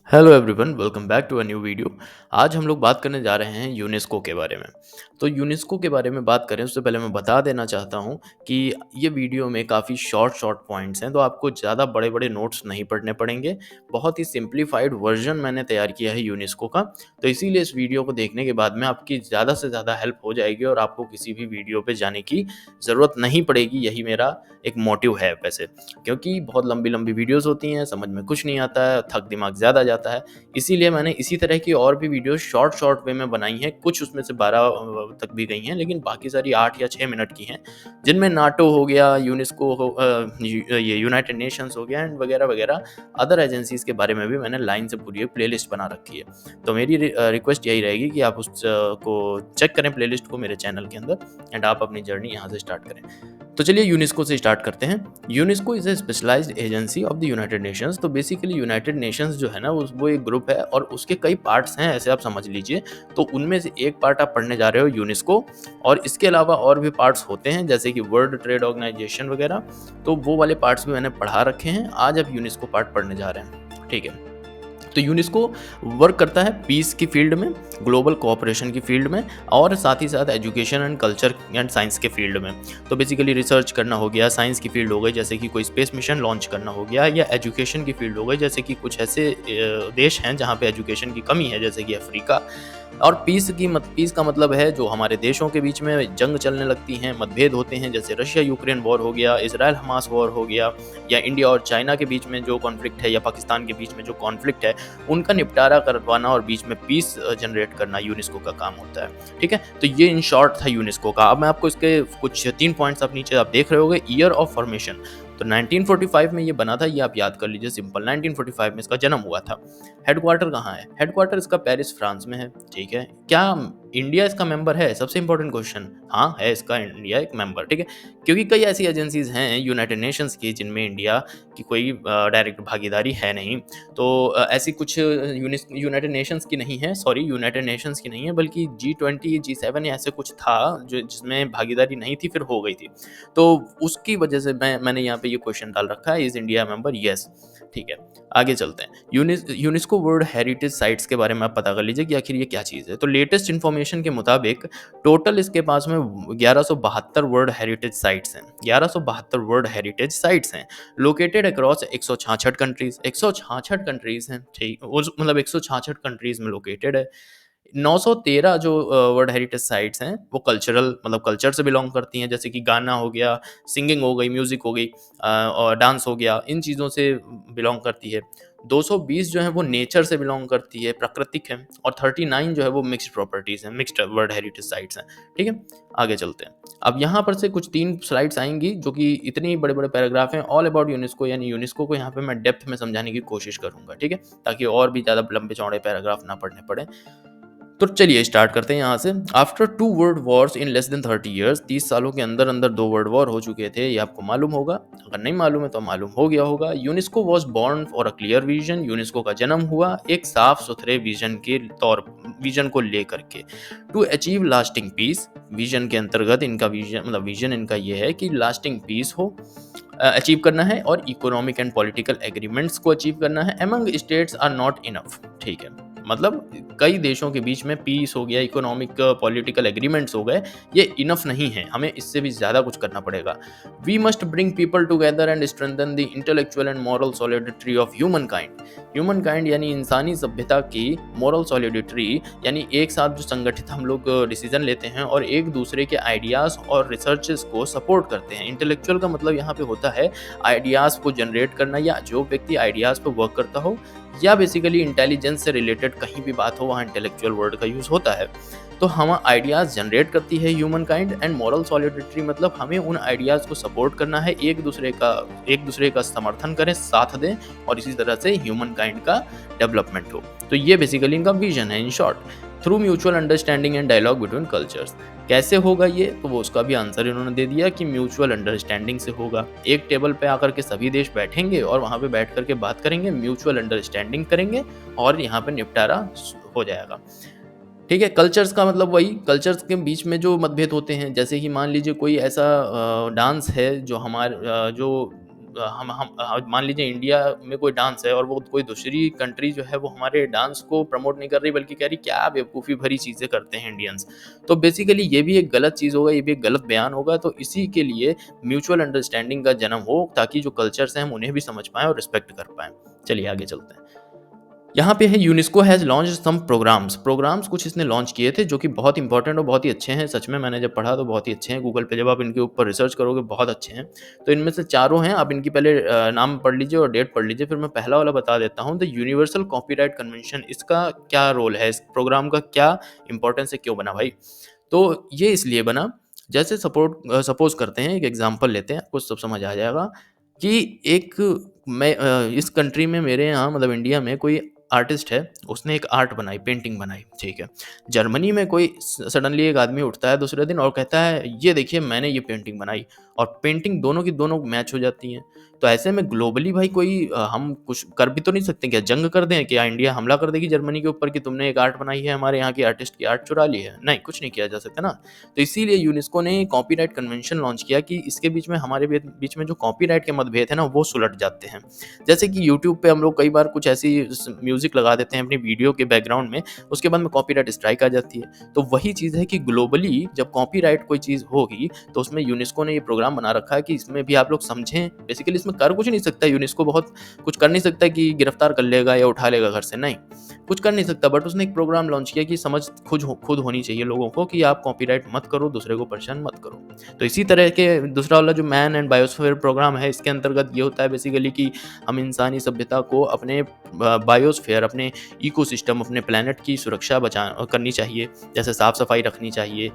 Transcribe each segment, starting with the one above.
Hello everyone, welcome back to a new video. आज हम लोग बात करने जा रहे हैं यूनेस्को के बारे में। तो यूनेस्को के बारे में बात करें उससे पहले मैं बता देना चाहता हूँ कि ये वीडियो में काफ़ी शॉर्ट पॉइंट्स हैं, तो आपको ज़्यादा बड़े-बड़े नोट्स नहीं पढ़ने पड़ेंगे। बहुत ही सिंप्लीफाइड वर्ज़न मैंने तैयार किया है यूनेस्को का, तो इसीलिए इस वीडियो को देखने के बाद में आपकी ज़्यादा से ज़्यादा हेल्प हो जाएगी और आपको किसी भी वीडियो पे जाने की ज़रूरत नहीं पड़ेगी। यही मेरा एक मोटिव है वैसे, क्योंकि बहुत लंबी-लंबी वीडियोज़ होती हैं, समझ में कुछ नहीं आता है, थक दिमाग ज़्यादा जाता है। इसीलिए मैंने इसी तरह की और भी वीडियोज़ शॉर्ट वे में बनाई हैं, कुछ उसमें से 12 तक भी गई हैं, लेकिन बाकी सारी 8 या 6 मिनट की हैं, जिनमें नाटो हो गया, यूनेस्को ये यूनाइटेड नेशंस हो गया एंड वगैरह-वगैरह अदर एजेंसीज़ के बारे में भी मैंने लाइन से पूरी एक प्लेलिस्ट बना रखी है। तो मेरी रिक्वेस्ट यही रहेगी कि आप को चेक करें प्लेलिस्ट को मेरे चैनल के अंदर एंड आप अपनी जर्नी यहाँ से स्टार्ट करें। तो चलिए यूनेस्को से स्टार्ट करते हैं। UNESCO is a specialised agency of the United Nations. तो बेसिकली यूनाइटेड नेशंस जो है ना वो एक ग्रुप है और उसके कई पार्ट्स हैं, ऐसे आप समझ लीजिए। तो उनमें से एक पार्ट आप पढ़ने जा रहे हो यूनेस्को, और इसके अलावा और भी पार्ट्स होते हैं जैसे कि वर्ल्ड ट्रेड ऑर्गेनाइजेशन वगैरह। तो वो वाले पार्ट्स भी मैंने पढ़ा रखे हैं। आज आप यूनेस्को पार्ट पढ़ने जा रहे हैं, ठीक है। तो यूनेस्को वर्क करता है पीस की फील्ड में, ग्लोबल कोऑपरेशन की फील्ड में, और साथ ही साथ education and culture and science के फील्ड में। तो बेसिकली रिसर्च करना हो गया, साइंस की फील्ड हो गई जैसे कि कोई स्पेस मिशन लॉन्च करना हो गया, या एजुकेशन की फील्ड हो गई जैसे कि कुछ ऐसे देश हैं जहाँ पे एजुकेशन की कमी है जैसे कि अफ्रीका। और पीस का मतलब है जो हमारे देशों के बीच में जंग चलने लगती हैं, मतभेद होते हैं, जैसे रशिया यूक्रेन वॉर हो गया, इजराइल हमास वॉर हो गया, या इंडिया और चाइना के बीच में जो कॉन्फ्लिक्ट है, या पाकिस्तान के बीच में जो कॉन्फ्लिक्ट है, उनका निपटारा करवाना और बीच में पीस जनरेट करना यूनेस्को का काम होता है, ठीक है। तो ये इन शॉर्ट था यूनेस्को का। अब मैं आपको इसके कुछ 3 पॉइंट्स आप नीचे आप देख रहे होगे। ईयर ऑफ फॉर्मेशन, तो 1945 में ये बना था, ये आप याद कर लीजिए सिंपल। 1945 में इसका जन्म हुआ था। हेडक्वार्टर कहाँ है? हेडक्वार्टर इसका पेरिस फ्रांस में है, ठीक है। क्या इंडिया इसका मेंबर है? सबसे इंपॉर्टेंट क्वेश्चन। हाँ, है इसका इंडिया एक मेंबर, ठीक है। क्योंकि कई ऐसी एजेंसीज हैं यूनाइटेड नेशंस की जिनमें इंडिया की कोई डायरेक्ट भागीदारी है नहीं। तो ऐसी कुछ यूनाइटेड नेशंस की नहीं है, सॉरी, यूनाइटेड नेशंस की नहीं है, बल्कि G20 G7 या ऐसे कुछ था जो जिसमें भागीदारी नहीं थी, फिर हो गई थी। तो उसकी वजह से मैंने यहाँ पे ये क्वेश्चन डाल रखा है, इज इंडिया मेंबर? यस, ठीक है। आगे चलते हैं। यूनेस्को वर्ल्ड हेरिटेज साइट्स के बारे में आप पता कर लीजिए कि आखिर ये क्या चीज़ है। तो लेटेस्ट इन्फॉर्मेशन के मुताबिक टोटल इसके पास में 1172 वर्ल्ड हेरिटेज साइट्स हैं। 1172 वर्ल्ड हेरिटेज साइट्स हैं, लोकेटेड अक्रॉस 166 कंट्रीज। 166 कंट्रीज हैं, ठीक, मतलब 166 कंट्रीज में लोकेटेड है। 913 जो वर्ल्ड हेरिटेज साइट्स हैं वो कल्चरल, मतलब कल्चर से बिलोंग करती हैं, जैसे कि गाना हो गया, सिंगिंग हो गई, म्यूजिक हो गई, और डांस हो गया, इन चीज़ों से बिलोंग करती है। 220 जो है वो नेचर से बिलोंग करती है, प्राकृतिक है, और 39 जो है वो मिक्स्ड प्रॉपर्टीज हैं, मिक्स्ड वर्ल्ड हेरिटेज साइट्स हैं, ठीक है। आगे चलते हैं। अब यहाँ पर से कुछ 3 स्लाइड्स आएंगी जो कि इतनी बड़े बड़े पैराग्राफ हैं, ऑल अबाउट यूनेस्को, यानी यूनेस्को को यहाँ पे मैं डेप्थ में समझाने की कोशिश करूंगा, ठीक है, ताकि और भी ज़्यादा लंबे चौड़े पैराग्राफ ना पढ़ने पड़े। तो चलिए स्टार्ट करते हैं यहाँ से। After 2 world Wars in less than 30 years, 30 सालों के अंदर अंदर 2 वर्ल्ड वॉर हो चुके थे, ये आपको मालूम होगा। अगर नहीं मालूम है तो मालूम हो गया होगा। UNESCO was born for a clear vision, UNESCO का जन्म हुआ एक साफ सुथरे विजन को लेकर के। To achieve lasting peace, vision के अंतर्गत इनका विजन इनका ये है कि लास्टिंग पीस हो अचीव करना है, और इकोनॉमिक एंड पॉलिटिकल एग्रीमेंट्स को अचीव करना है। Among states are not enough, ठीक है, मतलब कई देशों के बीच में पीस हो गया, इकोनॉमिक पॉलिटिकल एग्रीमेंट्स हो गए, ये इनफ नहीं है, हमें इससे भी ज़्यादा कुछ करना पड़ेगा। We must bring people together and strengthen the intellectual and moral solidarity of humankind यानी इंसानी सभ्यता की मॉरल सॉलिडिटी, यानी एक साथ जो संगठित हम लोग डिसीजन लेते हैं और एक दूसरे के आइडियाज़ और रिसर्चेस को सपोर्ट करते हैं। इंटेलेक्चुअल का मतलब यहाँ पे होता है आइडियाज़ को जनरेट करना, या जो व्यक्ति आइडियाज़ पर वर्क करता हो, या बेसिकली इंटेलिजेंस से रिलेटेड कहीं भी बात हो वहाँ इंटेलेक्चुअल वर्ड का यूज़ होता है। तो हम आइडियाज़ जनरेट करती है human kind, and moral solidity मतलब हमें उन आइडियाज़ को सपोर्ट करना है, एक दूसरे का समर्थन करें, साथ दें, और इसी तरह से ह्यूमन काइंड का डेवलपमेंट हो। तो ये बेसिकली इनका विजन है in short. Through mutual understanding and dialogue between cultures, कैसे होगा ये, तो वो उसका भी आंसर इन्होंने दे दिया कि म्यूचुअल अंडरस्टैंडिंग से होगा। एक टेबल पे आकर के सभी देश बैठेंगे और वहाँ पे बैठ करके बात करेंगे, म्यूचुअल अंडरस्टैंडिंग करेंगे, और यहाँ पे निपटारा हो जाएगा, ठीक है। कल्चर्स का मतलब वही, कल्चर्स के बीच में जो मतभेद होते हैं, जैसे कि मान लीजिए कोई ऐसा डांस है जो जो हम मान लीजिए इंडिया में कोई डांस है और वो कोई दूसरी कंट्री जो है वो हमारे डांस को प्रमोट नहीं कर रही, बल्कि कह रही क्या बेवकूफ़ी भरी चीज़ें करते हैं इंडियंस। तो बेसिकली ये भी एक गलत चीज़ होगा, ये भी एक गलत बयान होगा। तो इसी के लिए म्यूचुअल अंडरस्टैंडिंग का जन्म हो, ताकि जो कल्चर्स हैं हम उन्हें भी समझ पाएँ और रिस्पेक्ट कर पाएँ। चलिए आगे चलते हैं। यहाँ पे है UNESCO has launched some programmes कुछ इसने लॉन्च किए थे जो कि बहुत इंपॉर्टेंट और बहुत ही अच्छे हैं। सच में मैंने जब पढ़ा तो बहुत ही अच्छे हैं। गूगल पे जब आप इनके ऊपर रिसर्च करोगे बहुत अच्छे हैं। तो इनमें से चारों हैं, आप इनकी पहले नाम पढ़ लीजिए और डेट पढ़ लीजिए। फिर मैं पहला वाला बता देता हूँ, द यूनिवर्सल कॉपीराइट कन्वेंशन। इसका क्या रोल है, इस प्रोग्राम का क्या इंपॉर्टेंस है, क्यों बना भाई? तो ये इसलिए बना, जैसे सपोज़ करते हैं, एक एग्ज़ाम्पल लेते हैं, आपको सब समझ आ जाएगा कि इस कंट्री में, मेरे यहाँ मतलब इंडिया में कोई आर्टिस्ट है, उसने एक आर्ट बनाई, पेंटिंग बनाई, ठीक है। जर्मनी में कोई सडनली एक आदमी उठता है दूसरे दिन और कहता है, ये देखिए मैंने ये पेंटिंग बनाई, और पेंटिंग दोनों की दोनों मैच हो जाती हैं। तो ऐसे में ग्लोबली भाई हम कुछ कर भी तो नहीं सकते, क्या जंग कर दें? क्या इंडिया हमला कर देगी जर्मनी के ऊपर कि तुमने एक आर्ट बनाई है, हमारे यहाँ की आर्टिस्ट की आर्ट चुरा ली है? नहीं, कुछ नहीं किया जा सकता ना। तो इसीलिए यूनेस्को ने कॉपीराइट कन्वेंशन लॉन्च किया कि इसके बीच में, हमारे बीच में जो कॉपीराइट के मतभेद है ना, वो सुलझ जाते हैं। जैसे कि यूट्यूब पे हम लोग कई बार कुछ ऐसी म्यूजिक लगा देते हैं अपनी वीडियो के बैकग्राउंड में, उसके बाद में कॉपीराइट स्ट्राइक आ जाती है। तो वही चीज़ है कि ग्लोबली जब कॉपीराइट कोई चीज़ होगी, तो उसमें यूनेस्को ने ये प्रोग्राम बना रखा है कि इसमें भी आप लोग समझें। बेसिकली इसमें कर कुछ नहीं सकता यूनेस्को, बहुत कुछ कर नहीं सकता कि गिरफ्तार कर लेगा या उठा लेगा घर से, नहीं, कुछ कर नहीं सकता। बट उसने एक प्रोग्राम लॉन्च किया कि समझ खुद होनी चाहिए लोगों को कि आप कॉपीराइट मत करो, दूसरे को परेशान मत करो। तो इसी तरह के दूसरा वाला जो मैन एंड बायोस्फीयर प्रोग्राम है, इसके अंतर्गत ये होता है बेसिकली कि हम इंसानी सभ्यता को अपने बायोस्फीयर, अपने इकोसिस्टम, अपने प्लैनेट की सुरक्षा करनी चाहिए। जैसे साफ़ सफाई रखनी चाहिए,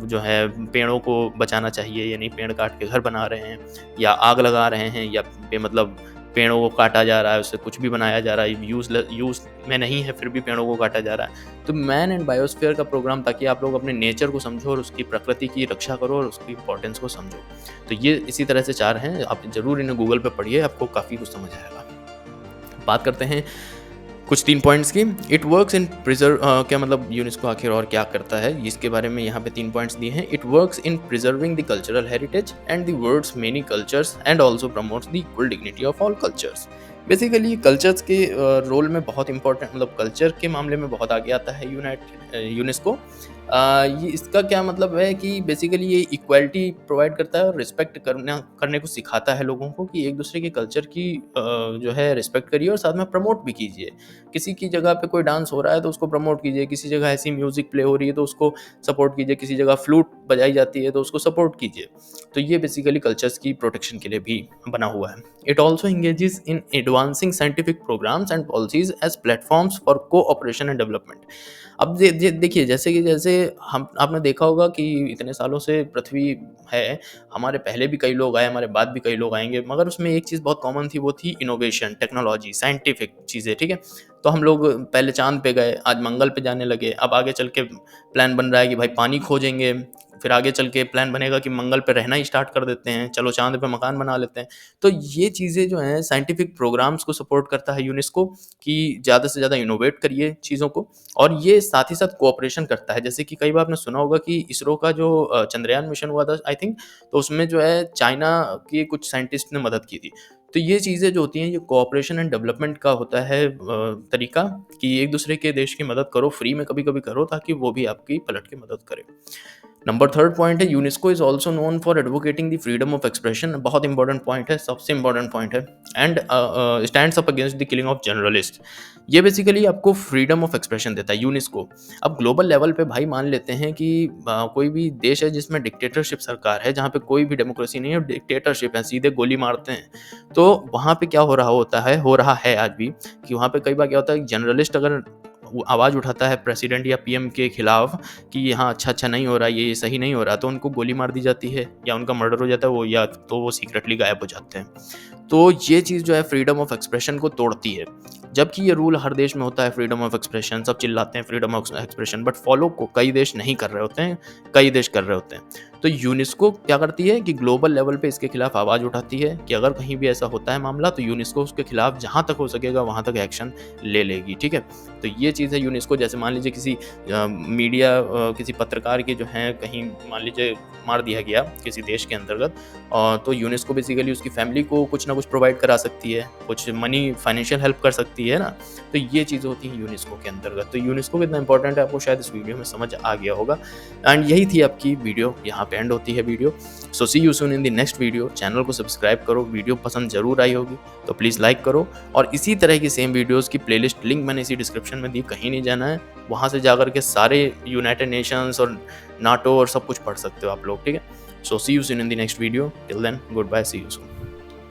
जो है पेड़ों को बचाना चाहिए, यानी पेड़ काट के घर बना रहे हैं या आग लगा रहे हैं, या मतलब पेड़ों को काटा जा रहा है, उससे कुछ भी बनाया जा रहा है, यूज़ में नहीं है, फिर भी पेड़ों को काटा जा रहा है। तो मैन एंड बायोस्फीयर का प्रोग्राम, ताकि आप लोग अपने नेचर को समझो और उसकी प्रकृति की रक्षा करो और उसकी इंपॉर्टेंस को समझो। तो ये इसी तरह से 4 हैं, आप ज़रूर इन्हें गूगल पे पढ़िए, आपको काफ़ी कुछ समझ आएगा। बात करते हैं कुछ 3 पॉइंट्स की। इट वर्क्स इन क्या मतलब यूनेस्को आखिर और क्या करता है, इसके बारे में यहाँ पे 3 पॉइंट्स दिए हैं। It works in preserving the cultural heritage and the world's many cultures and also promotes the equal dignity of all cultures. Basically cultures के रोल में बहुत इंपॉर्टेंट, मतलब कल्चर के मामले में बहुत आगे आता है यूनेस्को। ये इसका क्या मतलब है कि बेसिकली ये इक्वालिटी प्रोवाइड करता है और रिस्पेक्ट करने को सिखाता है लोगों को कि एक दूसरे के कल्चर की जो है रिस्पेक्ट करिए और साथ में प्रमोट भी कीजिए। किसी की जगह पे कोई डांस हो रहा है तो उसको प्रमोट कीजिए, किसी जगह ऐसी म्यूज़िक प्ले हो रही है तो उसको सपोर्ट कीजिए, किसी जगह फ्लूट बजाई जाती है तो उसको सपोर्ट कीजिए। तो ये बेसिकली कल्चर्स की प्रोटेक्शन के लिए भी बना हुआ है। It also engages in advancing scientific programmes and policies as platforms for cooperation and development. अब देखिए, जैसे हम आपने देखा होगा कि इतने सालों से पृथ्वी है, हमारे पहले भी कई लोग आए, हमारे बाद भी कई लोग आएँगे, मगर उसमें एक चीज़ बहुत कॉमन थी, वो थी इनोवेशन, टेक्नोलॉजी, साइंटिफिक चीज़ें, ठीक है? तो हम लोग पहले चाँद पे गए, आज मंगल पे जाने लगे, अब आगे चल के प्लान बन रहा है कि भाई पानी खोजेंगे, फिर आगे चल के प्लान बनेगा कि मंगल पे रहना ही स्टार्ट कर देते हैं, चलो चाँद पे मकान बना लेते हैं। तो ये चीज़ें जो हैं साइंटिफिक प्रोग्राम्स को सपोर्ट करता है यूनेस्को कि ज़्यादा से ज़्यादा इनोवेट करिए चीज़ों को, और ये साथ ही साथ कोऑपरेशन करता है। जैसे कि कई बार आपने सुना होगा कि इसरो का जो चंद्रयान मिशन हुआ था आई थिंक, तो उसमें जो है चाइना के कुछ साइंटिस्ट ने मदद की थी। तो ये चीज़ें जो होती हैं, ये कोऑपरेशन एंड डेवलपमेंट का होता है तरीका कि एक दूसरे के देश की मदद करो, फ्री में कभी-कभी करो ताकि वो भी आपकी पलट के मदद करे। नंबर 3 पॉइंट है, UNESCO is also known for advocating the freedom of expression. बहुत इंपॉर्टेंट पॉइंट है, सबसे इंपॉर्टेंट पॉइंट है। And stands up against the killing of journalist. ये बेसिकली आपको फ्रीडम ऑफ एक्सप्रेशन देता है यूनेस्को। अब ग्लोबल लेवल पे भाई मान लेते हैं कि कोई भी देश है जिसमें डिक्टेटरशिप सरकार है, जहाँ पे कोई भी डेमोक्रेसी नहीं है, डिक्टेटरशिप है, सीधे गोली मारते हैं। तो वहाँ पे क्या हो रहा है आज भी, कि वहाँ पे कई बार क्या होता है, जर्नलिस्ट अगर वो आवाज़ उठाता है प्रेसिडेंट या पीएम के खिलाफ कि हाँ अच्छा नहीं हो रहा, ये सही नहीं हो रहा, तो उनको गोली मार दी जाती है या उनका मर्डर हो जाता है, वो या तो वो सीक्रेटली गायब हो जाते हैं। तो ये चीज़ जो है फ्रीडम ऑफ एक्सप्रेशन को तोड़ती है। जबकि ये रूल हर देश में होता है, फ्रीडम ऑफ एक्सप्रेशन, सब चिल्लाते हैं freedom of expression, but follow को कई देश नहीं कर रहे होते हैं, कई देश कर रहे होते हैं। तो यूनेस्को क्या करती है कि ग्लोबल लेवल पे इसके खिलाफ आवाज़ उठाती है कि अगर कहीं भी ऐसा होता है मामला तो यूनेस्को उसके खिलाफ जहाँ तक हो सकेगा वहाँ तक एक्शन ले लेगी, ठीक है? तो ये चीज़ है यूनेस्को। जैसे मान लीजिए किसी मीडिया किसी पत्रकार की जो है कहीं मान लीजिए मार दिया गया किसी देश के अंतर्गत, तो यूनेस्को बेसिकली उसकी फैमिली को कुछ ना कुछ प्रोवाइड करा सकती है, कुछ मनी फाइनेंशियल हेल्प कर सकती है ना। तो ये चीज़ होती है यूनेस्को के अंतर्गत। तो यूनेस्को कितना इंपॉर्टेंट है आपको शायद इस वीडियो में समझ आ गया होगा। एंड यही थी आपकी वीडियो, यहाँ पे एंड होती है video. So see you soon in the next video. Channel को सब्सक्राइब करो, वीडियो पसंद ज़रूर आई होगी तो प्लीज़ लाइक करो, और इसी तरह की सेम वीडियोज़ की प्लेलिस्ट लिंक मैंने इसी डिस्क्रिप्शन में दी, कहीं नहीं जाना है। वहाँ से जाकर के सारे यूनाइटेड नेशंस और नाटो और सब कुछ पढ़ सकते हो आप लोग, ठीक है? So see you soon in the next video. Till then good bye, see you soon.